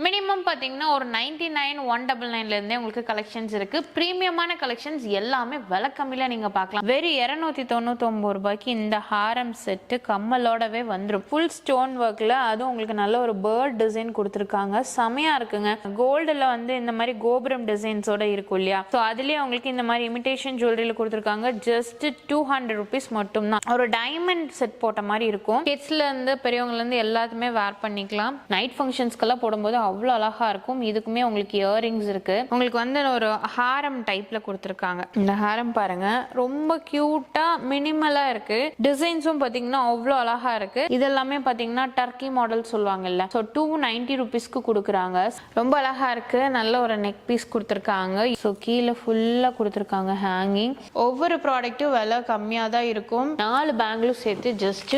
Minimum பார்த்தீங்கன்னா ஒரு 99 199 இருந்தே உங்களுக்கு கலெக்ஷன்ஸ் இருக்கு. பிரீமியமான கலெக்ஷன்ஸ் எல்லாமே விலை கம்மியில நீங்க பார்க்கலாம். வெறும் 299 ரூபாய்க்கு இந்த ஹாரம் செட்டு கம்மலோடவே வந்துடும். ஃபுல் ஸ்டோன் ஒர்க்ல அதுவும் உங்களுக்கு நல்ல ஒரு பேர்ட் டிசைன் கொடுத்துருக்காங்க. செமையா இருக்குங்க. கோல்டுல வந்து இந்த மாதிரி கோபுரம் டிசைன்ஸோட இருக்கும் இல்லையா, ஸோ அதுலயே உங்களுக்கு இந்த மாதிரி இமிடேஷன் ஜுவல்லரியில கொடுத்துருக்காங்க. ஜஸ்ட் 200 ருபீஸ் மட்டும் தான். ஒரு டைமண்ட் செட் போட்ட மாதிரி இருக்கும். கிட்ஸ்ல இருந்து பெரியவங்கல இருந்து எல்லாத்துமே வேர் பண்ணிக்கலாம். நைட் ஃபங்க்ஷன்ஸ்க்கெல்லாம் போடும்போது அவ்வளோ அழகா இருக்கும். இதுக்குமே உங்களுக்கு இயரிங்ஸ் இருக்கு. உங்களுக்கு வந்து ஒரு ஹாரம் டைப்ல கொடுத்துருக்காங்க. இந்த ஹாரம் பாருங்க, ரொம்ப கியூட்டா மினிமலா இருக்கு. டிசைன்ஸும் பாத்தீங்கன்னா அவ்வளோ அழகா இருக்கு. இதெல்லாமே பாத்தீங்கன்னா டர்க்கி மாடல் சொல்லுவாங்கல்ல, ஸோ 290 ருபீஸ்க்கு கொடுக்குறாங்க. ரொம்ப அழகா இருக்கு. நல்ல ஒரு நெக் பீஸ் கொடுத்துருக்காங்க. ஸோ கீழே ஃபுல்லா கொடுத்துருக்காங்க ஹேங்கிங். ஒவ்வொரு ப்ராடக்ட்டும் விலை கம்மியா தான் இருக்கும். 4 பேங்கிளும் சேர்த்து ஜஸ்ட்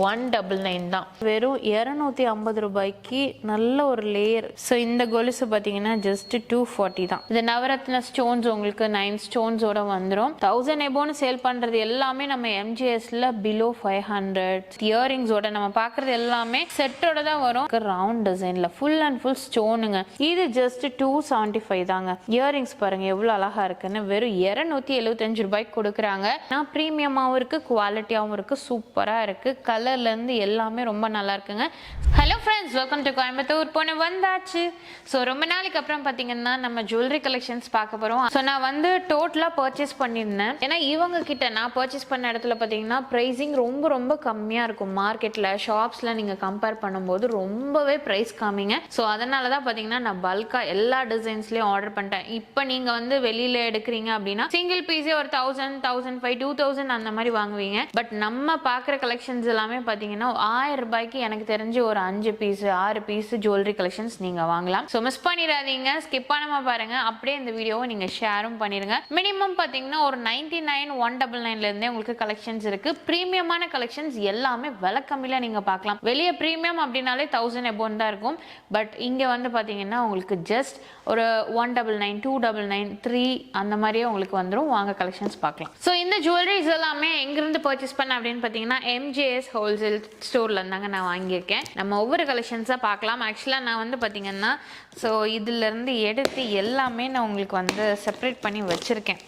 199 தான். வெறும் 250 ரூபாய்க்கு நல்ல ஒரு லேயர். ஸோ இந்த கொலுசு பார்த்தீங்கன்னா ஜஸ்ட் 240 தான். இது நவரத்ன ஸ்டோன்ஸ் உங்களுக்கு 9 ஸ்டோன்ஸோட வந்துடும். 1000 எபோன்னு சேல் பண்றது எல்லாமே நம்ம எம்ஜிஎஸ்ல பிலோ 500. இயரிங்ஸோட நம்ம பார்க்கறது எல்லாமே செட்டோட தான் வரும். ரவுண்ட் டிசைன்ல ஃபுல் அண்ட் ஃபுல் ஸ்டோனுங்க. இது ஜஸ்ட் 275 தாங்க. இயரிங்ஸ் பாருங்க எவ்வளவு அழகா இருக்குன்னு. வெறும் 275 ரூபாய்க்கு கொடுக்குறாங்க. நான் பிரீமியமாவும் இருக்கு, குவாலிட்டியாவும் இருக்கு, சூப்பரா இருக்கு. கலர்ல இருந்து எல்லாமே ரொம்ப நல்லா இருக்குங்க. Hello friends, welcome to Coimbatore. போன வந்தாச்சு. ஸோ ரொம்ப நாளைக்கு அப்புறம் பார்த்தீங்கன்னா நம்ம ஜுவல்லரி கலெக்ஷன்ஸ் பார்க்க போகிறோம். ஸோ நான் வந்து டோட்டலாக பர்ச்சேஸ் பண்ணியிருந்தேன். ஏன்னா இவங்க கிட்ட நான் பர்ச்சேஸ் பண்ண இடத்துல பார்த்தீங்கன்னா ப்ரைஸிங் ரொம்ப ரொம்ப கம்மியாக இருக்கும். மார்க்கெட்டில் ஷாப்ஸில் நீங்கள் கம்பேர் பண்ணும்போது ரொம்பவே ப்ரைஸ் கம்மிங்க. ஸோ அதனால தான் பார்த்தீங்கன்னா நான் பல்காக எல்லா டிசைன்ஸ்லேயும் ஆர்டர் பண்ணிட்டேன். இப்போ நீங்கள் வந்து வெளியில் எடுக்கிறீங்க அப்படின்னா சிங்கிள் பீஸே ஒரு 1000, 1500, 2000 அந்த மாதிரி வாங்குவீங்க. பட் நம்ம பார்க்குற கலெக்ஷன்ஸ் எல்லாமே பார்த்தீங்கன்னா 1000 ரூபாய்க்கு எனக்கு தெரிஞ்சு ஒரு 5 பீஸ் 6 பீஸ் ஜுவல்லரி கலெக்ஷன்ஸ் நீங்க வாங்கலாம். சோ மிஸ் பண்ணிராதீங்க, ஸ்கிப் பண்ணாம பாருங்க. அப்படியே இந்த வீடியோவை நீங்க ஷேரும் பண்ணிருங்க. மினிமம் பாத்தீங்கன்னா ஒரு 99 199 இருந்தே உங்களுக்கு கலெக்ஷன்ஸ் இருக்கு. பிரீமியமான கலெக்ஷன்ஸ் எல்லாமே விலை கம்மியில நீங்க பார்க்கலாம். வெளியே பிரீமியம் அப்படின்னாலே 1000 எபோன் தான் இருக்கும். பட் இங்க வந்து பாத்தீங்கன்னா உங்களுக்கு ஜஸ்ட் ஒரு 199 299 3 அந்த மாதிரியே உங்களுக்கு வந்துடும். வாங்க கலெக்ஷன்ஸ் பார்க்கலாம். ஸோ இந்த ஜுவல்லரிஸ் எல்லாமே எங்கிருந்து பர்ச்சேஸ் பண்ண அப்படின்னு பார்த்தீங்கன்னா எம்ஜிஎஸ் ஹோல்சேல் ஸ்டோர்ல இருந்தாங்க நான் வாங்கியிருக்கேன். நம்ம ஒவ்வொரு கலெக்ஷன்ஸாக பார்க்கலாம். ஆக்சுவலாக நான் வந்து பார்த்தீங்கன்னா ஸோ இதிலேருந்து எடுத்து எல்லாமே நான் உங்களுக்கு வந்து செப்பரேட் பண்ணி வச்சுருக்கேன்.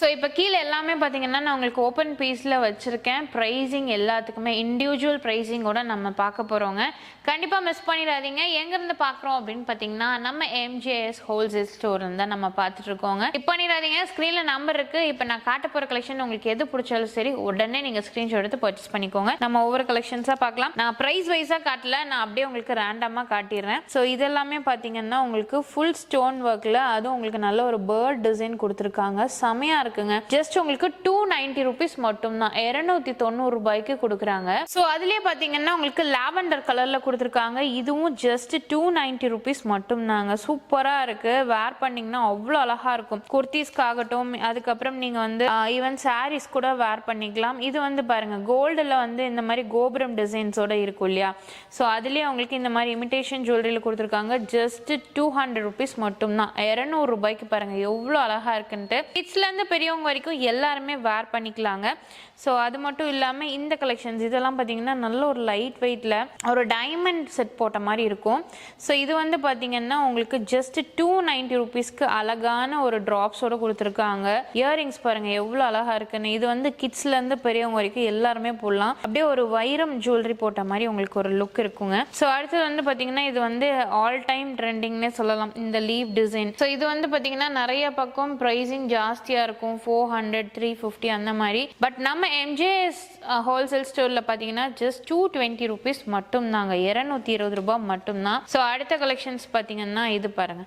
ஸோ இப்போ கீழே எல்லாமே பார்த்தீங்கன்னா நான் உங்களுக்கு ஓப்பன் பீஸில் வச்சுருக்கேன். ப்ரைஸிங் எல்லாத்துக்குமே இண்டிவிஜுவல் ப்ரைஸிங்கோட நம்ம பார்க்க போகிறோங்க. கண்டிப்பாக மிஸ் பண்ணிடாதீங்க. எங்கேருந்து பார்க்குறோம் அப்படின்னு பார்த்தீங்கன்னா நம்ம எம்ஜிஎஸ் ஹோல்சேல் ஸ்டோர் இருந்தால் நம்ம பார்த்துட்ருக்கோங்க. மிஸ் பண்ணிடாதீங்க. ஸ்க்ரீனில் நம்பர் இருக்குது. இப்போ நான் காட்ட போகிற கலெக்ஷன் உங்களுக்கு எது பிடிச்சாலும் சரி உடனே நீங்கள் ஸ்க்ரீன்ஷாட் எடுத்து பர்ச்சேஸ் பண்ணிக்கோங்க. நம்ம ஒவ்வொரு கலெக்ஷன்ஸாக பார்க்கலாம். நான் ப்ரைஸ் வைஸாக காட்டல, நான் அப்படியே உங்களுக்கு ரேண்டமாக காட்டிடுறேன். ஸோ இதெல்லாமே பார்த்தீங்கன்னா உங்களுக்கு ஃபுல் ஸ்டோன் ஒர்க்கில் அதுவும் உங்களுக்கு நல்ல ஒரு பேர்ட் டிசைன் கொடுத்துருக்காங்க. செமையா இருக்குங்க. ஜஸ்ட் உங்களுக்கு 290 ருபீஸ் மட்டும் தான். 290 ரூபாய்க்கு கொடுக்குறாங்க. ஸோ அதுலயே பாத்தீங்கன்னா உங்களுக்கு லாவெண்டர் கலர்ல கொடுத்துருக்காங்க. இதுவும் ஜஸ்ட் 290 ருபீஸ் மட்டும் தாங்க. சூப்பரா இருக்கு. வேர் பண்ணீங்கன்னா அவ்வளோ அழகா இருக்கும். குர்த்திஸ்க்காகட்டும், அதுக்கப்புறம் நீங்க வந்து ஈவன் சாரீஸ் கூட வேர் பண்ணிக்கலாம். இது வந்து பாருங்க கோல்டுல வந்து இந்த மாதிரி கோபுரம் டிசைன்ஸோட இருக்கும் இல்லையா, ஸோ அதுலயே உங்களுக்கு இந்த மாதிரி இமிடேஷன் ஜுவல்லரியில கொடுத்துருக்காங்க. ஜஸ்ட் 200 ருபீஸ் மட்டும் தான். 200 ரூபாய்க்கு பாருங்க எவ்வளோ அழகா இருக்குன்ட்டு. கிட்ஸ்ல இருந்து பெரியவங்க வரைக்கும் எல்லாருமே வேர் பண்ணிக்கலாங்க. ஸோ அது மட்டும் இல்லாமல் இந்த கலெக்ஷன்ஸ் இதெல்லாம் பார்த்தீங்கன்னா நல்ல ஒரு லைட் வெயிட்ல ஒரு டைமண்ட் செட் போட்ட மாதிரி இருக்கும். ஸோ இது வந்து பார்த்தீங்கன்னா உங்களுக்கு ஜஸ்ட் 290 ருபீஸ்க்கு அழகான ஒரு ட்ராப்ஸோட கொடுத்துருக்காங்க. இயரிங்ஸ் பாருங்க எவ்வளோ அழகா இருக்குன்னு. இது வந்து கிட்ஸ்ல இருந்து பெரியவங்க வரைக்கும் எல்லாருமே போடலாம். அப்படியே ஒரு வைரம் ஜுவல்லரி போட்ட மாதிரி உங்களுக்கு ஒரு லுக் இருக்குங்க. ஸோ அடுத்தது வந்து பார்த்தீங்கன்னா இது வந்து ஆல் டைம் ட்ரெண்டிங்னே சொல்லலாம், இந்த லீவ் டிசைன். ஸோ இது வந்து பார்த்தீங்கன்னா நிறைய பக்கம் ப்ரைஸிங் ஜாஸ்தியாக இருக்கும், 400 350 அந்த மாதிரி. பட் நம்ம எம்ஜிஎஸ் ஹோல்சேல் ஸ்டோர்ல பார்த்தீங்கன்னா ஜஸ்ட் 220 ருபீஸ் மட்டும் தாங்க. 220 ரூபாய் மட்டும் தான். ஸோ அடுத்த கலெக்ஷன்ஸ் பார்த்தீங்கன்னா இது பாருங்க,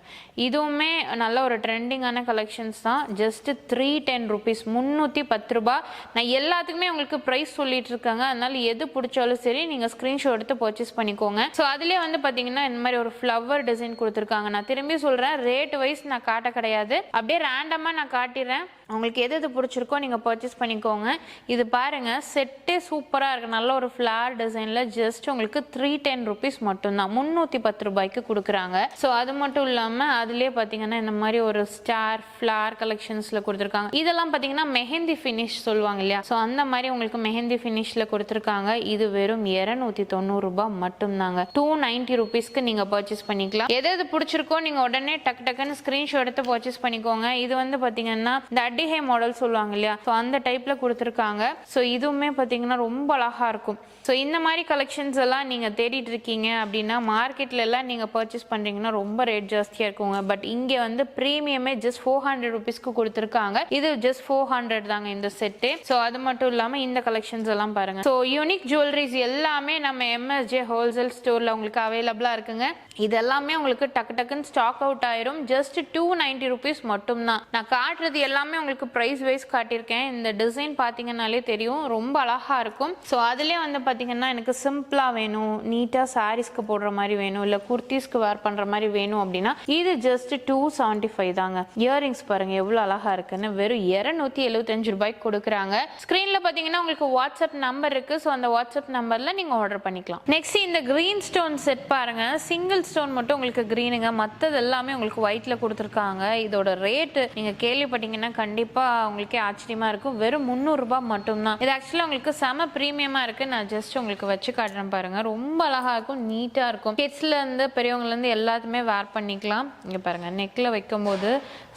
இதுவுமே நல்ல ஒரு ட்ரெண்டிங்கான கலெக்ஷன்ஸ் தான். ஜஸ்ட் 310 ருபீஸ், 310 ரூபாய். நான் எல்லாத்துக்குமே உங்களுக்கு ப்ரைஸ் சொல்லிட்டு இருக்காங்க. அதனால எது பிடிச்சாலும் சரி நீங்க ஸ்கிரீன்ஷாட் எடுத்து பர்ச்சேஸ் பண்ணிக்கோங்க. ஸோ அதுலேயே வந்து பார்த்தீங்கன்னா இந்த மாதிரி ஒரு ஃப்ளவர் டிசைன் கொடுத்துருக்காங்க. நான் திரும்பி சொல்றேன், ரேட் வைஸ் நான் காட்ட கிடையாது, அப்படியே ரேண்டமா நான் காட்டிடுறேன். உங்களுக்கு எது எது பிடிச்சிருக்கோ நீங்கள் பர்ச்சேஸ் பண்ணிக்கோங்க. இது பாருங்க செட்டே சூப்பராக இருக்குது. நல்ல ஒரு ஃப்ளார் டிசைனில் ஜஸ்ட் உங்களுக்கு 310 ருபீஸ் மட்டும்தான், 310 ரூபாய்க்கு கொடுக்குறாங்க. ஸோ அது மட்டும் இல்லாமல் அதுலேயே பார்த்தீங்கன்னா இந்த மாதிரி ஒரு ஸ்டார் ஃப்ளார் கலெக்ஷன்ஸில் கொடுத்துருக்காங்க. இதெல்லாம் பார்த்தீங்கன்னா மெஹந்தி ஃபினிஷ் சொல்லுவாங்க இல்லையா, ஸோ அந்த மாதிரி உங்களுக்கு மெஹந்தி ஃபினிஷில் கொடுத்துருக்காங்க. இது வெறும் 290 ரூபாய் மட்டும்தாங்க. 290 ருபீஸ்க்கு நீங்கள் பர்ச்சேஸ் பண்ணிக்கலாம். எது எது பிடிச்சிருக்கோ நீங்கள் உடனே டக்குன்னு ஸ்க்ரீன்ஷாட் எடுத்து பர்ச்சேஸ் பண்ணிக்கோங்க. இது வந்து பார்த்தீங்கன்னா இந்த அட்டிஹை மாடல் சொல்லுவாங்க இல்லையா, ஸோ அந்த டைப்பில் கொடுத்துருக்காங்க. ஸோ இதுவுமே பார்த்தீங்கன்னா ரொம்ப அழகாக இருக்கும். ஸோ இந்த மாதிரி கலெக்ஷன்ஸ் எல்லாம் நீங்கள் தேடிட்டு இருக்கீங்க அப்படின்னா மார்க்கெட்ல எல்லாம் நீங்கள் பர்ச்சேஸ் பண்ணுறீங்கன்னா ரொம்ப ரேட் ஜாஸ்தியாக இருக்குங்க. பட் இங்கே வந்து ப்ரீமியமே ஜஸ்ட் 400 ருபீஸ்க்கு கொடுத்துருக்காங்க. இது ஜஸ்ட் 400 தாங்க இந்த செட்டு. ஸோ அது மட்டும் இல்லாமல் இந்த கலெக்ஷன்ஸ் எல்லாம் பாருங்க. ஸோ யூனிக் ஜுவல்லரிஸ் எல்லாமே நம்ம எம்எஸ்ஜே ஹோல்சேல் ஸ்டோரில் உங்களுக்கு அவைலபிளாக இருக்குங்க. இதெல்லாமே உங்களுக்கு டக்குன்னு ஸ்டாக் அவுட் ஆயிரும். ஜஸ்ட் 290 ருபீஸ் மட்டும்தான். நான் காட்டுறது எல்லாமே உங்களுக்கு ப்ரைஸ் வைஸ் காட்டியிருக்கேன். இந்த டிசைன் பார்த்தீங்கன்னாலே தெரியும், ரொம்ப அழகாக இருக்கும். ஸோ அதுலேயே வந்து பார்த்தீங்கன்னா எனக்கு சிம்பிளாக வேணும், நீட்டாக சாரீஸ்க்கு போடுற மாதிரி வேணும், இல்லை குர்த்திஸ்க்கு வேர் பண்ணுற மாதிரி வேணும் அப்படின்னா இது ஜஸ்ட் 275 தாங்க. இயரிங்ஸ் பாருங்க எவ்வளோ அழகாக இருக்குன்னு வெறும் 275 ரூபாய்க்கு கொடுக்குறாங்க. ஸ்க்ரீனில் பார்த்தீங்கன்னா உங்களுக்கு வாட்ஸ்அப் நம்பர் இருக்குது. ஸோ அந்த வாட்ஸ்அப் நம்பரில் நீங்கள் ஆர்டர் பண்ணிக்கலாம். நெக்ஸ்ட் இந்த கிரீன் ஸ்டோன் செட் பாருங்க. சிங்கிள் ஸ்டோன் மட்டும் உங்களுக்கு கிரீனுங்க, மற்றது எல்லாமே உங்களுக்கு ஒயிட்ல கொடுத்துருக்காங்க. இதோட ரேட்டு நீங்க கேள்விப்பட்டீங்கன்னா கண்டிப்பா உங்களுக்கே ஆச்சரியமா இருக்கும். வெறும் 300 ரூபாய் மட்டும்தான். இது ஆக்சுவலா உங்களுக்கு செம பிரீமியமா இருக்கு. நான் ஜஸ்ட் உங்களுக்கு வச்சு காட்டுறேன் பாருங்க. ரொம்ப அழகா இருக்கும், நீட்டா இருக்கும். கிட்ஸ்ல இருந்து பெரியவங்கல இருந்து எல்லாத்துமே வேர் பண்ணிக்கலாம். இங்க பாருங்க நெக்ல வைக்கும் போது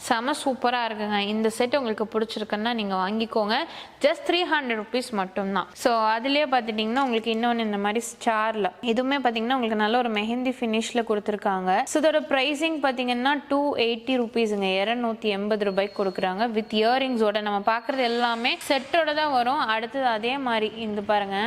செம சூப்பரா இருக்குங்க. இந்த செட் உங்களுக்கு பிடிச்சிருக்குன்னா நீங்க வாங்கிக்கோங்க. ஜஸ்ட் 300 ருபீஸ் மட்டும்தான். ஸோ அதுலயே பார்த்துட்டீங்கன்னா உங்களுக்கு இன்னொன்று இந்த மாதிரி ஸ்டார்ல இதுவுமே பார்த்தீங்கன்னா உங்களுக்கு நல்ல ஒரு மெஹந்தி ஃபினிஷ்ல கொடுத்துருக்காங்க. ஸோ இதோட ப்ரைஸிங் பார்த்தீங்கன்னா 280 ருபீஸுங்க, 280 ரூபாய்க்கு கொடுக்குறாங்க. வித் இயரிங்ஸோட நம்ம பார்க்குறது எல்லாமே செட்டோட தான் வரும். அடுத்தது அதே மாதிரி இந்த பாருங்க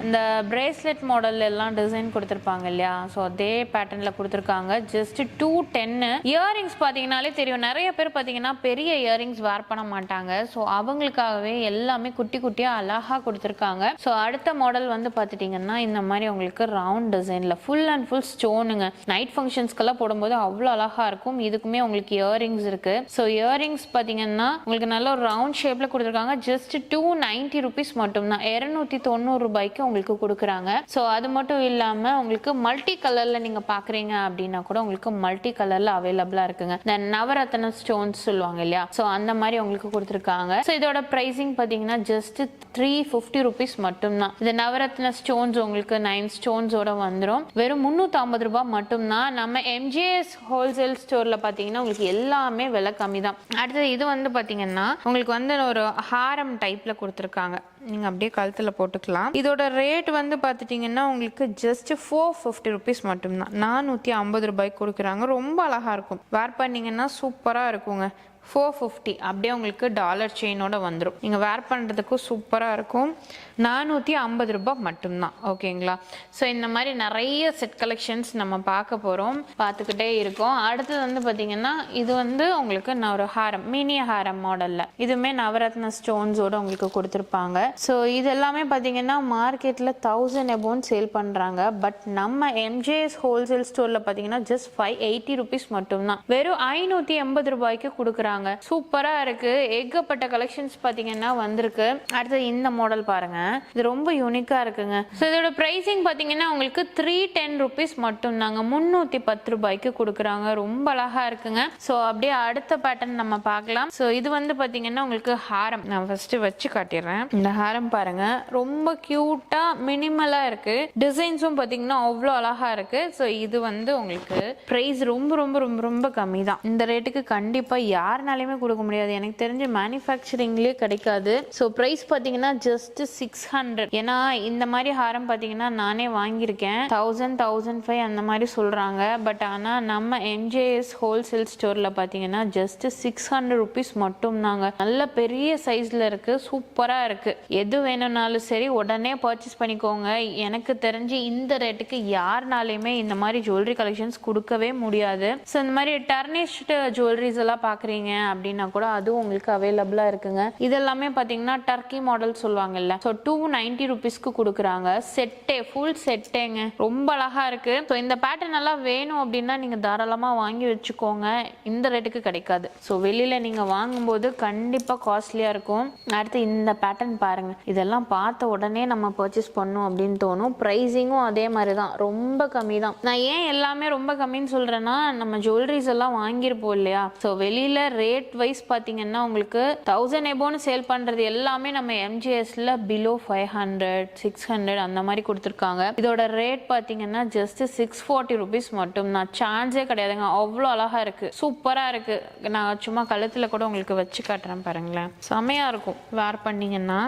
இந்த பிரேஸ்லெட் மாடல் எல்லாம் டிசைன் கொடுத்துருப்பாங்க இல்லையா, ஸோ அதே பேட்டர்னில் கொடுத்துருக்காங்க. ஜஸ்ட் 210. இயரிங்ஸ் பார்த்தீங்கன்னாலே தெரியும், நிறைய பேர் பார்த்தீங்கன்னா பெரிய இயரிங்ஸ் வேர் பண்ண மாட்டாங்க. ஸோ அவங்களுக்காகவே எல்லாமே குட்டி குட்டியாக அழகாக கொடுத்துருக்காங்க. ஸோ அடுத்த மாடல் வந்து பார்த்துட்டிங்கன்னா இந்த மாதிரி உங்களுக்கு ரவுண்ட் டிசைனில் ஃபுல் அண்ட் ஃபுல் ஸ்டோனுங்க. நைட் ஃபங்க்ஷன்ஸ்க்கெல்லாம் போடும்போது அவ்வளோ அழகாக இருக்கும். இதுக்குமே உங்களுக்கு இயரிங்ஸ் இருக்குது. ஸோ இயரிங்ஸ் பார்த்தீங்கன்னா உங்களுக்கு நல்ல ஒரு ரவுண்ட் ஷேப்பில் கொடுத்துருக்காங்க. ஜஸ்ட் 290 ருபீஸ் மட்டும்தான், 290 ரூபாய்க்கு உங்களுக்கு கொடுக்குறாங்க. ஸோ அது மட்டும் இல்லாமல் உங்களுக்கு மல்டி கலரில் நீங்கள் பார்க்குறீங்க அப்படின்னா கூட உங்களுக்கு மல்டி கலரில் அவைலபிளாக இருக்குங்க. இந்த நவரத்ன ஸ்டோன்ஸ் சொல்லுவாங்க இல்லையா, ஸோ அந்த மாதிரி உங்களுக்கு கொடுத்துருக்காங்க. ஸோ இதோட ப்ரைஸிங் பார்த்தீங்கன்னா ஜஸ்ட் 350 ருபீஸ் மட்டும்தான். இந்த நவரத்ன ஸ்டோன்ஸ் உங்களுக்கு 9 ஸ்டோன்ஸோட வந்துடும். வெறும் 350 ரூபாய் மட்டும்தான். நம்ம எம்ஜிஎஸ் ஹோல்சேல் ஸ்டோரில் பார்த்தீங்கன்னா உங்களுக்கு எல்லாமே விலை கம்மி தான். அடுத்தது இது வந்து பார்த்தீங்கன்னா உங்களுக்கு வந்து ஒரு ஹாரம் டைப்பில் கொடுத்துருக்காங்க. நீங்கள் அப்படியே கழுத்தில் போட்டுக்கலாம். இதோட ரேட் வந்து பார்த்துட்டிங்கன்னா உங்களுக்கு ஜஸ்ட் 450 ருபீஸ் மட்டும்தான், 450 ரூபாய்க்கு கொடுக்குறாங்க. ரொம்ப அழகாக இருக்கும், வேர் பண்ணிங்கன்னா சூப்பராக இருக்குங்க. 450 அப்படியே உங்களுக்கு டாலர் செயினோட வந்துடும். நீங்கள் வேர் பண்ணுறதுக்கும் சூப்பராக இருக்கும். 450 ரூபாய் மட்டும்தான். ஓகேங்களா. ஸோ இந்த மாதிரி நிறைய செட் கலெக்ஷன்ஸ் நம்ம பார்க்க போகிறோம், பார்த்துக்கிட்டே இருக்கோம். அடுத்தது வந்து பார்த்தீங்கன்னா இது வந்து உங்களுக்கு நான் ஒரு ஹாரம், மினி ஹாரம் மாடலில் இதுவுமே நவரத்ன ஸ்டோன்ஸோட உங்களுக்கு கொடுத்துருப்பாங்க. ஸோ இது எல்லாமே பார்த்தீங்கன்னா மார்க்கெட்டில் 1000 எபோன் சேல் பண்ணுறாங்க. பட் நம்ம எம்ஜேஎஸ் ஹோல்சேல் ஸ்டோரில் பார்த்தீங்கன்னா ஜஸ்ட் 580 ருபீஸ் மட்டும்தான், வெறும் 580 ரூபாய்க்கு கொடுக்குறாங்க. சூப்பரா இருக்கு. ஏகப்பட்ட கலெக்ஷன்ஸ் பாத்தீங்கன்னா வந்திருக்கு. அடுத்து இந்த மாடல் பாருங்க, இது ரொம்ப யூனிக்கா இருக்குங்க. ஸோ இதோட பிரைசிங் பாத்தீங்கன்னா உங்களுக்கு 310 ருபீஸ் மட்டும் தாங்க, 310 ரூபாய்க்கு கொடுக்குறாங்க. ரொம்ப அழகா இருக்குங்க. ஸோ அப்படியே அடுத்த பேட்டர்ன் நம்ம பார்க்கலாம். ஸோ இது வந்து பாத்தீங்கன்னா உங்களுக்கு ஹாரம், நான் ஃபர்ஸ்ட் வச்சு காட்டிடுறேன். இந்த ஹாரம் பாருங்க, ரொம்ப கியூட்டா மினிமலா இருக்கு. டிசைன்ஸும் பாத்தீங்கன்னா அவ்வளோ அழகா இருக்கு. ஸோ இது வந்து உங்களுக்கு பிரைஸ் ரொம்ப ரொம்ப ரொம்ப ரொம்ப கம்மி தான். இந்த ரேட்டுக்கு கண்டிப்பா யாருனாலையுமே கொடுக்க முடியாது. எனக்கு தெரிஞ்ச மேனுஃபேக்சரிங்லேயே கிடைக்காது. ஸோ ப்ரைஸ் பார்த்தீங்கன்னா ஜஸ்ட் 600. ஏன்னா இந்த மாதிரி ஹாரம் பார்த்தீங்கன்னா நானே வாங்கியிருக்கேன், 1000, 1500 அந்த மாதிரி சொல்கிறாங்க. பட் ஆனால் நம்ம எம்ஜேஎஸ் ஹோல்சேல் ஸ்டோரில் பார்த்தீங்கன்னா ஜஸ்ட் 600 ருபீஸ் மட்டும் தாங்க. நல்ல பெரிய சைஸில் இருக்குது, சூப்பராக இருக்குது. எது வேணும்னாலும் சரி உடனே பர்ச்சேஸ் பண்ணிக்கோங்க. எனக்கு தெரிஞ்சு இந்த ரேட்டுக்கு யாருனாலையுமே இந்த மாதிரி ஜுவல்லரி கலெக்ஷன்ஸ் கொடுக்கவே முடியாது. ஸோ இந்த மாதிரி டர்னிஷ்டு ஜுவல்லரிஸ் எல்லாம் பார்க்குறீங்க அப்படின்னா கூட அதுவும் உங்களுக்கு அவைலபிளா இருக்குங்க. இதெல்லாமே பாத்தீங்கன்னா டர்க்கி மாடல் சொல்லுவாங்கல்ல, ஸோ 290 ருபீஸ்க்கு கொடுக்குறாங்க. செட்டே ஃபுல் செட்டேங்க, ரொம்ப அழகா இருக்கு. ஸோ இந்த பேட்டர்ன் எல்லாம் வேணும் அப்படின்னா நீங்க தாராளமா வாங்கி வச்சுக்கோங்க, இந்த ரேட்டுக்கு கிடைக்காது. ஸோ வெளியில நீங்க வாங்கும்போது கண்டிப்பா காஸ்ட்லியா இருக்கும். அடுத்து இந்த பேட்டர்ன் பாருங்க, இதெல்லாம் பார்த்த உடனே நம்ம பர்ச்சேஸ் பண்ணும் அப்படின்னு தோணும். ப்ரைஸிங்கும் அதே மாதிரி தான், ரொம்ப கம்மி தான். நான் ஏன் எல்லாமே ரொம்ப கம்மின்னு சொல்றேன்னா, நம்ம ஜுவல்லரிஸ் எல்லாம் வாங்கியிருப்போம் இல்லையா, ஸோ வெளியில ரேட் வைஸ் பார்த்தீங்கன்னா உங்களுக்கு 1000 எபோன்னு சேல் பண்றது எல்லாமே நம்ம எம்ஜிஎஸ்ல பிலோ 500 600 அந்த மாதிரி கொடுத்துருக்காங்க. இதோட ரேட் பார்த்தீங்கன்னா ஜஸ்ட் 640 ருபீஸ் மட்டும் தான். சான்ஸே கிடையாதுங்க, அவ்வளோ அழகா இருக்கு, சூப்பரா இருக்கு. நான் சும்மா கழுத்துல கூட உங்களுக்கு வச்சு காட்டுறேன் பாருங்களேன், செமையா இருக்கும் வேர் பண்ணீங்கன்னா.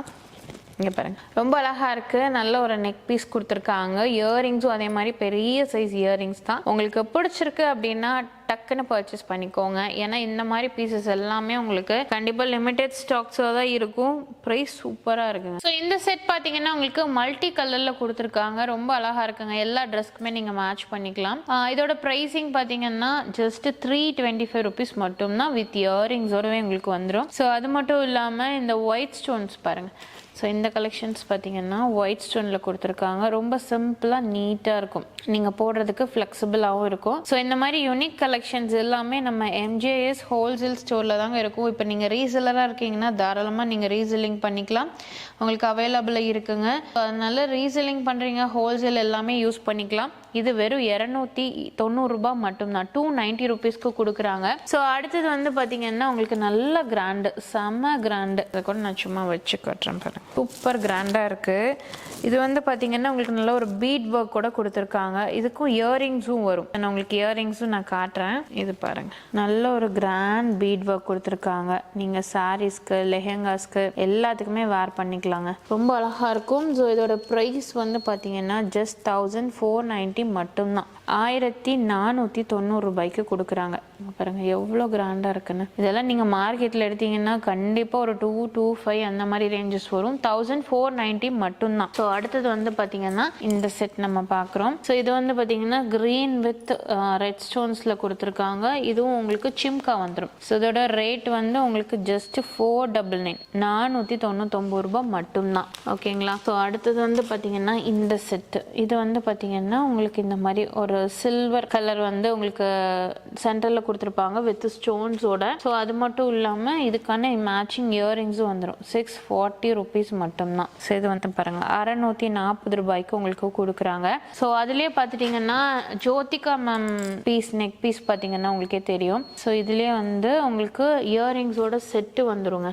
இங்கே பாருங்க, ரொம்ப அழகா இருக்கு. நல்ல ஒரு நெக் பீஸ் கொடுத்துருக்காங்க. இயரிங்ஸும் அதே மாதிரி பெரிய சைஸ் இயரிங்ஸ் தான். உங்களுக்கு பிடிச்சிருக்கு அப்படின்னா டக்குன்னு பர்ச்சேஸ் பண்ணிக்கோங்க. ஏன்னா இந்த மாதிரி பீசஸ் எல்லாமே உங்களுக்கு கண்டிப்பாக லிமிடெட் ஸ்டாக்ஸாக தான் இருக்கும். ப்ரைஸ் சூப்பராக இருக்குங்க. ஸோ இந்த செட் பார்த்தீங்கன்னா உங்களுக்கு மல்டி கலரில் கொடுத்துருக்காங்க, ரொம்ப அழகா இருக்குங்க. எல்லா ட்ரெஸ்க்குமே நீங்கள் மேட்ச் பண்ணிக்கலாம். இதோட ப்ரைஸிங் பார்த்தீங்கன்னா ஜஸ்ட் 325 ருபீஸ் மட்டும்தான், வித் இயரிங்ஸோடவே உங்களுக்கு வந்துடும். ஸோ அது மட்டும் இல்லாமல் இந்த ஒயிட் ஸ்டோன்ஸ் பாருங்க. ஸோ இந்த கலெக்ஷன்ஸ் பார்த்தீங்கன்னா ஒயிட் ஸ்டோனில் கொடுத்துருக்காங்க. ரொம்ப சிம்பிளாக நீட்டாக இருக்கும், நீங்கள் போடுறதுக்கு ஃப்ளெக்சிபிளாகவும் இருக்கும். ஸோ இந்த மாதிரி யூனிக் கலெக்ஷன்ஸ் எல்லாமே நம்ம எம்ஜேஎஸ் ஹோல்சேல் ஸ்டோரில் தாங்க இருக்கும். இப்போ நீங்கள் ரீசெல்லராக இருக்கீங்கன்னா தாராளமாக நீங்கள் ரீசெல்லிங் பண்ணிக்கலாம், உங்களுக்கு அவைலபிளாக இருக்குங்க. அதனால ரீசெல்லிங் பண்ணுறீங்க, ஹோல்சேல் எல்லாமே யூஸ் பண்ணிக்கலாம். இது வெறும் 290 ரூபாய் மட்டும்தான், 290 ருபீஸ்க்கு கொடுக்குறாங்க. ஸோ அடுத்தது வந்து பார்த்தீங்கன்னா உங்களுக்கு நல்ல கிராண்டு, செம்ம கிராண்டு. அதை கூட நான் சும்மா வச்சு கட்டுறேன் பாருங்க, சூப்பர் கிராண்டாக இருக்குது. இது வந்து பார்த்தீங்கன்னா உங்களுக்கு நல்ல ஒரு பீட் ஒர்க் கூட கொடுத்துருக்காங்க. இதுக்கும் இயரிங்ஸும் வரும். நான் உங்களுக்கு இயரிங்ஸும் நான் காட்டுறேன். இது பாருங்க, நல்ல ஒரு கிராண்ட் பீட் ஒர்க் கொடுத்துருக்காங்க. நீங்கள் சாரீஸ்க்கு, லெஹெங்காஸ்க்கு எல்லாத்துக்குமே வேர் பண்ணிக்கலாங்க, ரொம்ப அழகாக இருக்கும். ஸோ இதோட ப்ரைஸ் வந்து பார்த்தீங்கன்னா ஜஸ்ட் 1490 மட்டும்தான், 1490 ரூபாய்க்கு கொடுக்குறாங்க. பாருங்க எவ்வளோ கிராண்டாக இருக்குன்னு. இதெல்லாம் நீங்கள் மார்க்கெட்டில் எடுத்தீங்கன்னா கண்டிப்பாக ஒரு 225 அந்த மாதிரி ரேஞ்சஸ் வரும். 1490 மட்டும்தான். ஸோ அடுத்தது வந்து பார்த்தீங்கன்னா இந்த செட் நம்ம பார்க்குறோம். ஸோ இது வந்து பார்த்தீங்கன்னா கிரீன் வித் ரெட் ஸ்டோன்ஸில் கொடுத்துருக்காங்க. இதுவும் உங்களுக்கு சிம்கா வந்துடும். ஸோ இதோட ரேட் வந்து உங்களுக்கு ஜஸ்ட் 499, 499 ரூபாய் மட்டும்தான். ஓகேங்களா. ஸோ அடுத்தது வந்து பார்த்தீங்கன்னா இந்த செட்டு, இது வந்து பார்த்தீங்கன்னா உங்களுக்கு இந்த மாதிரி ஒரு சில்வர் கலர் வந்து உங்களுக்கு சென்டரில் கொடுத்துருப்பாங்க வித் ஸ்டோன்ஸோட. ஸோ அது மட்டும் இல்லாமல் இதுக்கான மேட்சிங் இயரிங்ஸும் வந்துடும். 640 ருபீஸ் மட்டும்தான். ஸோ இது வந்து பாருங்க 640 ரூபாய்க்கு உங்களுக்கு கொடுக்குறாங்க. ஸோ அதுலேயே பார்த்துட்டிங்கன்னா Jyothika ma'am piece, neck piece பார்த்தீங்கன்னா உங்களுக்கே தெரியும். ஸோ இதுலேயே வந்து உங்களுக்கு இயரிங்ஸோட செட்டு வந்துருங்க.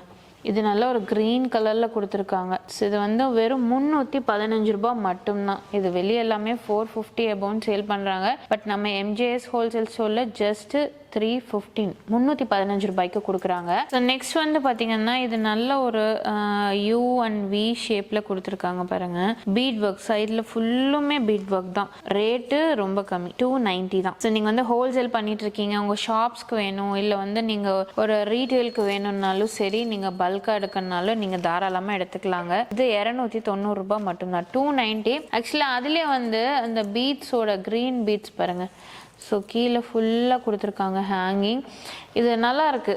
இது நல்ல ஒரு கிரீன் கலர்ல கொடுத்துருக்காங்க. ஸோ இது வந்து வெறும் 315 ரூபாய் மட்டும்தான். இது வெளியே எல்லாமே 450 அபவுண்ட் சேல் பண்றாங்க. பட் நம்ம எம்ஜேஎஸ் ஹோல்சேல் ஸ்டோர்ல ஜஸ்ட் 315, 315 ரூபாய்க்கு கொடுக்குறாங்க. ஸோ நெக்ஸ்ட் வந்து பார்த்தீங்கன்னா இது நல்ல ஒரு யூ அண்ட் வி ஷேப்பில் கொடுத்துருக்காங்க பாருங்க. பீட் ஒர்க் சைடில் ஃபுல்லுமே பீட் ஒர்க் தான். ரேட்டு ரொம்ப கம்மி, 290 தான். ஸோ நீங்கள் வந்து ஹோல்சேல் பண்ணிட்டு இருக்கீங்க, உங்கள் ஷாப்ஸ்க்கு வேணும், இல்லை வந்து நீங்கள் ஒரு ரீட்டெயிலுக்கு வேணும்னாலும் சரி, நீங்கள் பல்காக எடுக்கணுனாலும் நீங்கள் தாராளமாக எடுத்துக்கலாங்க. இது 290 ரூபாய் மட்டும்தான், 290. ஆக்சுவலாக அதுலேயே வந்து அந்த பீட்ஸோட க்ரீன் பீட்ஸ் பாருங்க. ஸோ கீழே ஃபுல்லாக கொடுத்துருக்காங்க ஹேங்கிங். இது நல்லா இருக்கு,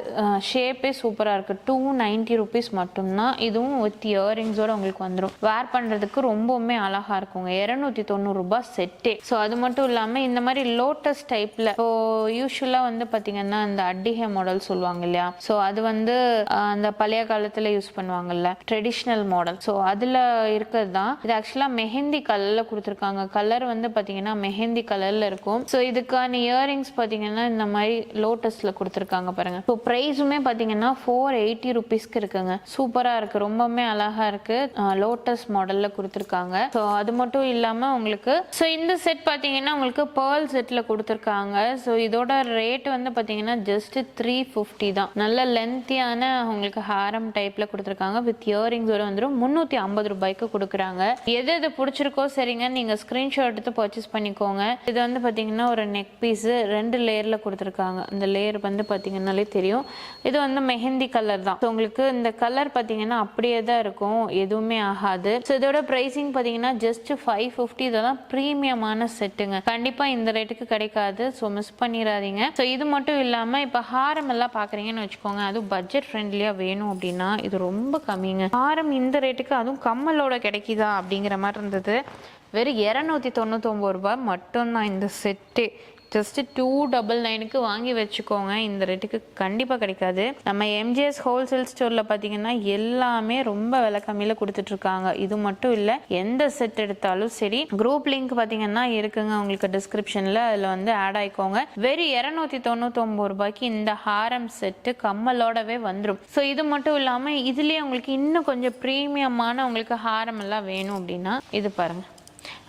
ஷேப்பே சூப்பராக இருக்குது. 290 ருபீஸ் மட்டும்தான். இதுவும் வித் இயரிங்ஸோட உங்களுக்கு வந்துடும். வேர் பண்ணுறதுக்கு ரொம்பவுமே அழகாக இருக்குங்க. 290 ரூபாய் செட்டே. ஸோ அது மட்டும் இல்லாமல் இந்த மாதிரி லோட்டஸ் டைப்பில், ஸோ யூஸ்வலாக வந்து பார்த்தீங்கன்னா இந்த அட்டிகை மாடல் சொல்லுவாங்க இல்லையா, ஸோ அது வந்து அந்த பழைய காலத்தில் யூஸ் பண்ணுவாங்கல்ல, ட்ரெடிஷ்னல் மாடல். ஸோ அதில் இருக்கிறது தான் இது. ஆக்சுவலாக மெஹந்தி கலரில் கொடுத்துருக்காங்க. கலர் வந்து பார்த்தீங்கன்னா மெஹந்தி கலரில் இருக்கும். ஸோ இதுக்கான இயரிங்ஸ் பார்த்தீங்கன்னா இந்த மாதிரி லோட்டஸில் கொடுத்துருக்காங்க பாருங்க. ஸோ ப்ரைஸுமே பார்த்தீங்கன்னா 480 ருபீஸ்க்கு இருக்குங்க. சூப்பராக இருக்கு, ரொம்பவுமே அழகா இருக்கு. லோட்டஸ் மாடல்ல கொடுத்துருக்காங்க. ஸோ அது மட்டும் இல்லாமல் உங்களுக்கு ஸோ இந்த செட் பார்த்தீங்கன்னா உங்களுக்கு பேர்ல் செட்ல கொடுத்துருக்காங்க. ஸோ இதோட ரேட் வந்து பார்த்தீங்கன்னா ஜஸ்ட் 350 தான். நல்ல லென்த்தியான உங்களுக்கு ஹாரம் டைப்ல கொடுத்துருக்காங்க. வித் இயரிங்ஸோட வந்துடும். 350 ரூபாய்க்கு கொடுக்குறாங்க. எது எது பிடிச்சிருக்கோ சரிங்க, நீங்க ஸ்கிரீன்ஷாட் எடுத்து பர்ச்சேஸ் பண்ணிக்கோங்க. இது வந்து பார்த்தீங்கன்னா ஒரு நெக் பீஸு 2 லேயரில் கொடுத்துருக்காங்க. இந்த லேயர் வந்து பார்த்தீங்கன்னாலே தெரியும். இது வந்து மெஹந்தி கலர் தான். ஸோ உங்களுக்கு இந்த கலர் பார்த்தீங்கன்னா அப்படியே தான் இருக்கும், எதுவுமே ஆகாது. ஸோ இதோட ப்ரைஸிங் பார்த்தீங்கன்னா ஜஸ்ட் 550. இதெல்லாம் ப்ரீமியமான செட்டுங்க, கண்டிப்பாக இந்த ரேட்டுக்கு கிடைக்காது. ஸோ மிஸ் பண்ணிடாதீங்க. ஸோ இது மட்டும் இல்லாமல் இப்போ ஹாரம் எல்லாம் பார்க்குறீங்கன்னு வச்சுக்கோங்க, அதுவும் பட்ஜெட் ஃப்ரெண்ட்லியாக வேணும் அப்படின்னா இது ரொம்ப கம்மிங்க. ஹாரம் இந்த ரேட்டுக்கு அதுவும் கம்மலோட கிடைக்குதா அப்படிங்கிற மாதிரி இருந்தது. வெறும் 299 ரூபாய் மட்டும்தான் இந்த செட்டு. ஜஸ்ட் 299க்கு வாங்கி வச்சுக்கோங்க, இந்த ரேட்டுக்கு கண்டிப்பாக கிடைக்காது. நம்ம எம்ஜிஎஸ் ஹோல்சேல் ஸ்டோரில் பார்த்தீங்கன்னா எல்லாமே ரொம்ப விலை கம்மியில் கொடுத்துட்ருக்காங்க. இது மட்டும் இல்லை, எந்த செட் எடுத்தாலும் சரி. குரூப் லிங்க் பார்த்தீங்கன்னா இருக்குங்க உங்களுக்கு டிஸ்கிரிப்ஷனில், அதில் வந்து ஆட் ஆகிக்கோங்க. வெறும் 299 ரூபாய்க்கு இந்த ஹாரம் செட்டு கம்மலோடவே வந்துடும். ஸோ இது மட்டும் இல்லாமல் இதுலேயே உங்களுக்கு இன்னும் கொஞ்சம் ப்ரீமியமான உங்களுக்கு ஹாரம் எல்லாம் வேணும் அப்படின்னா இது பாருங்கள்,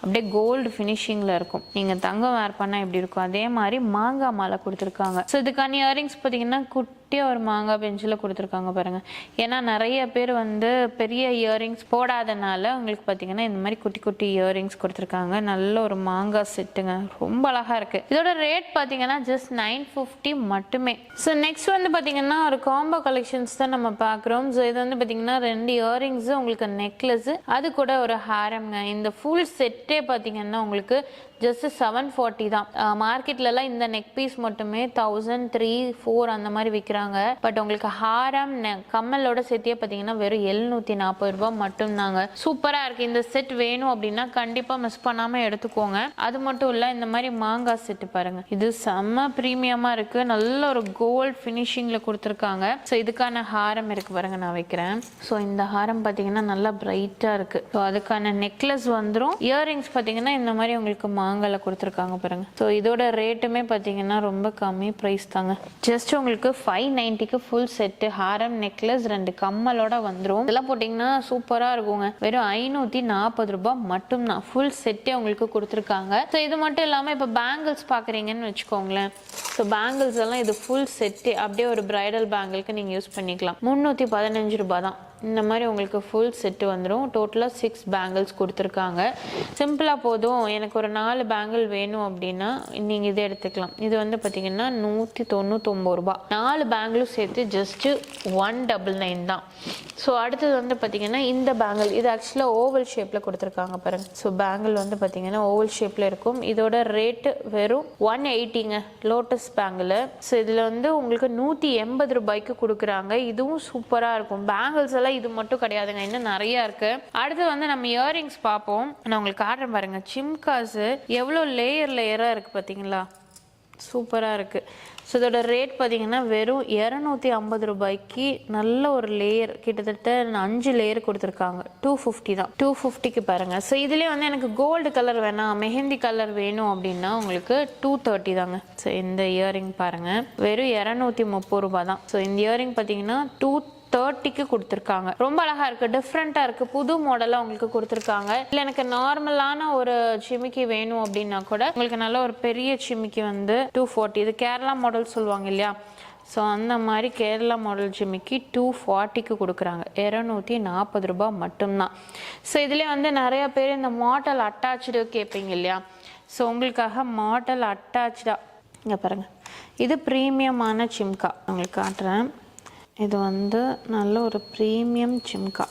அப்படியே கோல்டு ஃபினிஷிங்கில் இருக்கும். நீங்கள் தங்கம் வேர் பண்ணால் எப்படி இருக்கும் அதே மாதிரி மாங்காய் மாலை கொடுத்துருக்காங்க. ஸோ இதுக்கான இயரிங்ஸ் பார்த்தீங்கன்னா குட்டியாக ஒரு மாங்காய் பெஞ்சில் கொடுத்துருக்காங்க பாருங்கள். ஏன்னா நிறைய பேர் வந்து பெரிய இயரிங்ஸ் போடாதனால உங்களுக்கு பார்த்தீங்கன்னா இந்த மாதிரி குட்டி குட்டி இயரிங்ஸ் கொடுத்துருக்காங்க. நல்ல ஒரு மாங்காய் செட்டுங்க, ரொம்ப அழகாக இருக்குது. இதோட ரேட் பார்த்தீங்கன்னா ஜஸ்ட் 950 மட்டுமே. ஸோ நெக்ஸ்ட் வந்து பார்த்தீங்கன்னா ஒரு காம்போ கலெக்ஷன்ஸ் தான் நம்ம பார்க்குறோம். ஸோ இது வந்து பார்த்தீங்கன்னா 2 இயரிங்ஸு, உங்களுக்கு நெக்லஸ், அது கூட ஒரு ஹாரம்ங்க. இந்த ஃபுல் செட்டே பார்த்தீங்கன்னா உங்களுக்கு ஜஸ்ட் 740 தான். மார்க்கெட்லலாம் இந்த நெக் பீஸ் மட்டுமே 1000, 3, 4 அந்த மாதிரி விற்கிறாங்க. பட் உங்களுக்கு ஹாரம் கம்மலோட சேர்த்தியே பார்த்தீங்கன்னா வெறும் 740 ரூபாய் மட்டும்தாங்க. சூப்பராக இருக்குது. இந்த செட் வேணும் அப்படின்னா கண்டிப்பாக மிஸ் பண்ணாமல் எடுத்துக்கோங்க. அது மட்டும் இல்லை, இந்த மாதிரி மாங்காய் செட்டு பாருங்கள், இது செம்ம ப்ரீமியமாக இருக்குது. நல்ல ஒரு கோல்ட் ஃபினிஷிங்கில் கொடுத்துருக்காங்க. ஸோ இதுக்கான ஹாரம் இருக்குது பாருங்கள், நான் வைக்கிறேன். ஸோ இந்த ஹாரம் பார்த்தீங்கன்னா நல்லா பிரைட்டாக இருக்குது. ஸோ அதுக்கான நெக்லஸ் வந்துடும். இயரிங்ஸ் பார்த்தீங்கன்னா இந்த மாதிரி உங்களுக்கு மாங்காயில் கொடுத்துருக்காங்க பாருங்க. ஸோ இதோட ரேட்டுமே பார்த்தீங்கன்னா ரொம்ப கம்மி ப்ரைஸ் தாங்க. ஜஸ்ட் உங்களுக்கு 590க்கு ஃபுல் செட்டு ஹாரம் நெக்லஸ் 2 கம்மலோட வந்துடும். இதெல்லாம் போட்டிங்கன்னா சூப்பராக இருக்குங்க. வெறும் 540 ரூபாய் மட்டும்தான் ஃபுல் செட்டே உங்களுக்கு கொடுத்துருக்காங்க. ஸோ இது மட்டும் இல்லாமல் இப்போ பேங்கிள்ஸ் பார்க்குறீங்கன்னு வச்சுக்கோங்களேன். ஸோ பேங்கிள்ஸ் எல்லாம் இது ஃபுல் செட்டு அப்படியே ஒரு பிரைடல் பேங்கிளுக்கு நீங்கள் யூஸ் பண்ணிக்கலாம். 315 ரூபாய் தான். இந்த மாதிரி உங்களுக்கு ஃபுல் செட்டு வந்துடும். டோட்டலாக 6 பேங்கிள்ஸ் கொடுத்துருக்காங்க. சிம்பிளாக போதும், எனக்கு ஒரு 4 பேங்கிள் வேணும் அப்படின்னா நீங்கள் இதை எடுத்துக்கலாம். இது வந்து பார்த்தீங்கன்னா 199 ரூபாய். 4 பேங்கிளும் சேர்த்து ஜஸ்ட்டு 199 தான். ஸோ அடுத்தது வந்து பார்த்தீங்கன்னா இந்த பேங்கிள், இது ஆக்சுவலாக ஓவல் ஷேப்பில் கொடுத்துருக்காங்க பாருங்கள். ஸோ பேங்கிள் வந்து பார்த்தீங்கன்னா ஓவல் ஷேப்பில் இருக்கும். இதோட ரேட்டு வெறும் 180ங்க, லோட்டஸ் பேங்கிள். ஸோ இதில் வந்து உங்களுக்கு 180 ரூபாய்க்கு கொடுக்குறாங்க. இதுவும் சூப்பராக இருக்கும். பேங்கிள்ஸ் எல்லாம் இது மட்டும் கிடையாதுங்க, இன்னும் நிறைய இருக்கு. அடுத்து வந்து நம்ம இயரிங்ஸ் பார்ப்போம். நான் உங்களுக்கு காட்டுறேன் பாருங்க. சிம்காஸ் எவ்வளோ லேயராக இருக்கு பார்த்தீங்களா, சூப்பராக இருக்கு. ஸோ இதோட ரேட் பார்த்தீங்கன்னா வெறும் 250 ரூபாய்க்கு நல்ல ஒரு லேயர், கிட்டத்தட்ட 5 லேயர் கொடுத்துருக்காங்க. 250 தான். 250க்கு பாருங்க. ஸோ இதுலேயே வந்து எனக்கு கோல்டு கலர் வேணாம், மெஹந்தி கலர் வேணும் அப்படின்னா உங்களுக்கு 230 தாங்க. ஸோ இந்த இயரிங் பாருங்க, வெறும் 230 ரூபாய் தான். ஸோ இந்த இயரிங் பார்த்தீங்கன்னா 230க்கு கொடுத்துருக்காங்க. ரொம்ப அழகா இருக்கு, டிஃப்ரெண்டா இருக்கு, புது மாடலா உங்களுக்கு கொடுத்துருக்காங்க. இல்லை எனக்கு நார்மலான ஒரு சிமிக்கி வேணும் அப்படின்னா கூட உங்களுக்கு நல்ல ஒரு பெரிய சிமிக்கி வந்து 240. இது கேரளா மாடல் சொல்லுவாங்க இல்லையா, ஸோ அந்த மாதிரி கேரளா மாடல் ஜிமிக்கி 240க்கு கொடுக்குறாங்க. 240 ரூபாய் மட்டும்தான். ஸோ இதுலேயே வந்து நிறைய பேர் இந்த மாடல் அட்டாச்சு கேட்பீங்க இல்லையா, ஸோ உங்களுக்காக மாடல் அட்டாச்சா இங்கே பாருங்கள். இது ப்ரீமியமான சிம்கா உங்களுக்கு காட்டுறேன். இது வந்து நல்ல ஒரு ப்ரீமியம் சிம்கா.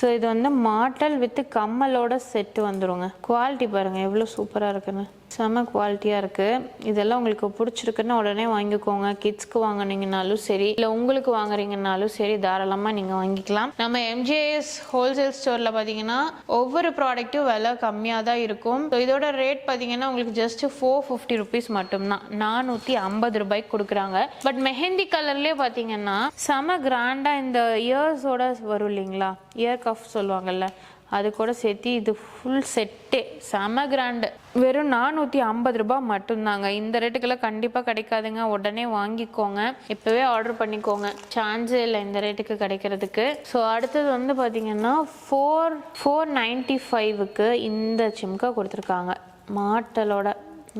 ஸோ இது வந்து மாடல் வித் கம்மலோட செட்டு வந்துடுங்க. குவாலிட்டி பாருங்கள் எவ்வளோ சூப்பராக இருக்குன்னு, செம்ம குவாலிட்டியாக இருக்குது. இதெல்லாம் உங்களுக்கு பிடிச்சிருக்குன்னா உடனே வாங்கிக்கோங்க. கிட்ஸ்க்கு வாங்கினீங்கனாலும் சரி, இல்லை உங்களுக்கு வாங்குறீங்கனாலும் சரி, தாராளமாக நீங்கள் வாங்கிக்கலாம். நம்ம எம்ஜிஎஸ் ஹோல்சேல் ஸ்டோரில் பார்த்தீங்கன்னா ஒவ்வொரு ப்ராடக்ட்டும் விலை கம்மியாக தான் இருக்கும். ஸோ இதோட ரேட் பார்த்தீங்கன்னா உங்களுக்கு ஜஸ்ட் 450 ருபீஸ் மட்டும்தான், 450 ரூபாய்க்கு கொடுக்குறாங்க. பட் மெஹந்தி கலர்லேயே பார்த்தீங்கன்னா செம கிராண்டாக இந்த இயர்ஸோட வரும் இல்லைங்களா, இயர் கஃப் சொல்லுவாங்கல்ல, அது கூட சேர்த்து இது ஃபுல் செட்டே செம கிராண்டு. வெறும் 450 ரூபாய் மட்டும்தாங்க. இந்த ரேட்டுக்கெல்லாம் கண்டிப்பாக கிடைக்காதுங்க, உடனே வாங்கிக்கோங்க, இப்போவே ஆர்டர் பண்ணிக்கோங்க, சான்ஸே இல்லை இந்த ரேட்டுக்கு கிடைக்கிறதுக்கு. ஸோ அடுத்தது வந்து பார்த்தீங்கன்னா 495க்கு இந்த சிம்கா கொடுத்துருக்காங்க மாட்டலோட.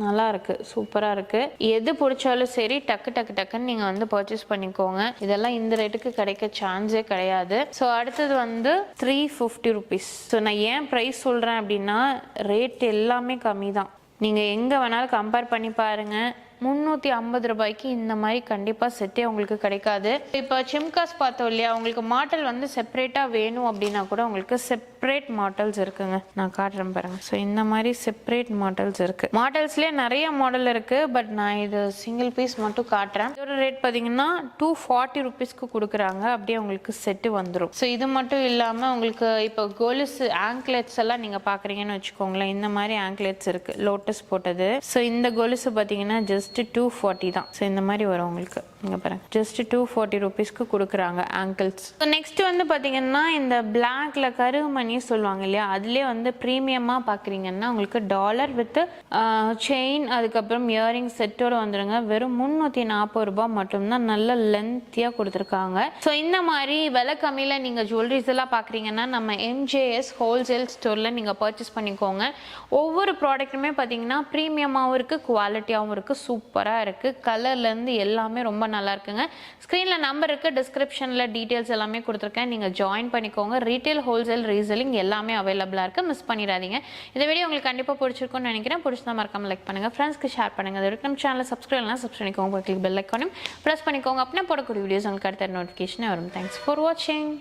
நல்லா இருக்கு, சூப்பராக இருக்கு. எது பிடிச்சாலும் சரி டக்கு டக்கு டக்குன்னு நீங்கள் வந்து பர்ச்சேஸ் பண்ணிக்கோங்க. இதெல்லாம் இந்த ரேட்டுக்கு கிடைக்க சான்ஸே கிடையாது. ஸோ அடுத்தது வந்து 350 ருபீஸ். ஸோ நான் ஏன் ப்ரைஸ் சொல்கிறேன் அப்படின்னா ரேட் எல்லாமே கம்மி தான். நீங்கள் எங்கே வேணாலும் கம்பேர் பண்ணி பாருங்கள். 350 ரூபாய்க்கு இந்த மாதிரி கண்டிப்பாக செட்டே உங்களுக்கு கிடைக்காது. இப்போ சிம்காஸ் பார்த்தோம் இல்லையா, உங்களுக்கு மாடல் வந்து செப்பரேட்டாக வேணும் அப்படின்னா கூட உங்களுக்கு செப்பரேட் மாடல்ஸ் இருக்குங்க. நான் காட்டுறேன் பாருங்க. ஸோ இந்த மாதிரி செப்பரேட் மாடல்ஸ் இருக்கு. மாடல்ஸ்லேயே நிறைய மாடல் இருக்கு. பட் நான் இது சிங்கிள் பீஸ் மட்டும் காட்டுறேன். இதோட ரேட் பார்த்தீங்கன்னா 240 ருபீஸ்க்கு கொடுக்குறாங்க. அப்படியே உங்களுக்கு செட்டு வந்துடும். ஸோ இது மட்டும் இல்லாமல் உங்களுக்கு இப்போ கொலுசு ஆங்க்லெட்ஸ் எல்லாம் நீங்கள் பார்க்குறீங்கன்னு வச்சுக்கோங்களேன். இந்த மாதிரி ஆங்க்லெட்ஸ் இருக்கு, லோட்டஸ் போட்டது. ஸோ இந்த கொலுசு பார்த்தீங்கன்னா ஜஸ்ட் 240 தான். ஸோ இந்த மாதிரி வரும் உங்களுக்கு. இங்கே பாருங்க, ஜஸ்ட் 240 ருபீஸ்க்கு கொடுக்குறாங்க ஆங்கிள்ஸ். ஸோ நெக்ஸ்ட் வந்து பார்த்தீங்கன்னா இந்த பிளாக்ல கருமணி சொல்லுவாங்க இல்லையா, அதுலேயே வந்து ப்ரீமியமாக பார்க்குறீங்கன்னா உங்களுக்கு டாலர் வித் செயின் அதுக்கப்புறம் இயரிங் செட்டோடு வந்துடுங்க. வெறும் 340 ரூபாய் மட்டும்தான். நல்ல லென்த்தியாக கொடுத்துருக்காங்க. ஸோ இந்த மாதிரி விலை கம்மியில் நீங்கள் ஜுவல்லரிஸ் எல்லாம் பார்க்குறீங்கன்னா நம்ம எம்ஜேஎஸ் ஹோல்சேல் ஸ்டோரில் நீங்கள் பர்ச்சேஸ் பண்ணிக்கோங்க. ஒவ்வொரு ப்ராடக்ட்டுமே பார்த்தீங்கன்னா ப்ரீமியமாகவும் இருக்குது, குவாலிட்டியாகவும் இருக்குது, சூப்பராக இருக்குது. கலர்லேருந்து எல்லாமே ரொம்ப நல்லா இருக்குங்க. ஸ்க்ரீனில் நம்பர் இருக்குது, டிஸ்கிரிப்ஷனில் டீட்டெயில்ஸ் எல்லாமே கொடுத்துருக்கேன். நீங்கள் ஜாயின் பண்ணிக்கோங்க. ரீட்டைல், ஹோல்சேல், ரீசெல்லிங் எல்லாமே அவைலபிளாக இருக்குது. மிஸ் பண்ணிடாதீங்க. இந்த வீடியோ உங்களுக்கு கண்டிப்பாக பிடிச்சிருக்கும்னு நினைக்கிறேன். பிடிச்சா மறக்காம லைக் பண்ணுங்கள், ஃப்ரெண்ட்ஸ்க்கு ஷேர் பண்ணுங்கள். அது வரைக்கும் நம்ம சேனலை சப்ஸ்கிரைப் பண்ணிக்கோங்க. கிளிக் பெல் ஐக்கானையும் ப்ரெஸ் பண்ணிக்கோங்க. அப்படின்னா போடக்கூடிய வீடியோஸ் உங்களுக்கு அடுத்த நோட்டிஃபிகேஷன் வரும். தேங்க்ஸ் ஃபார் வாட்சிங்.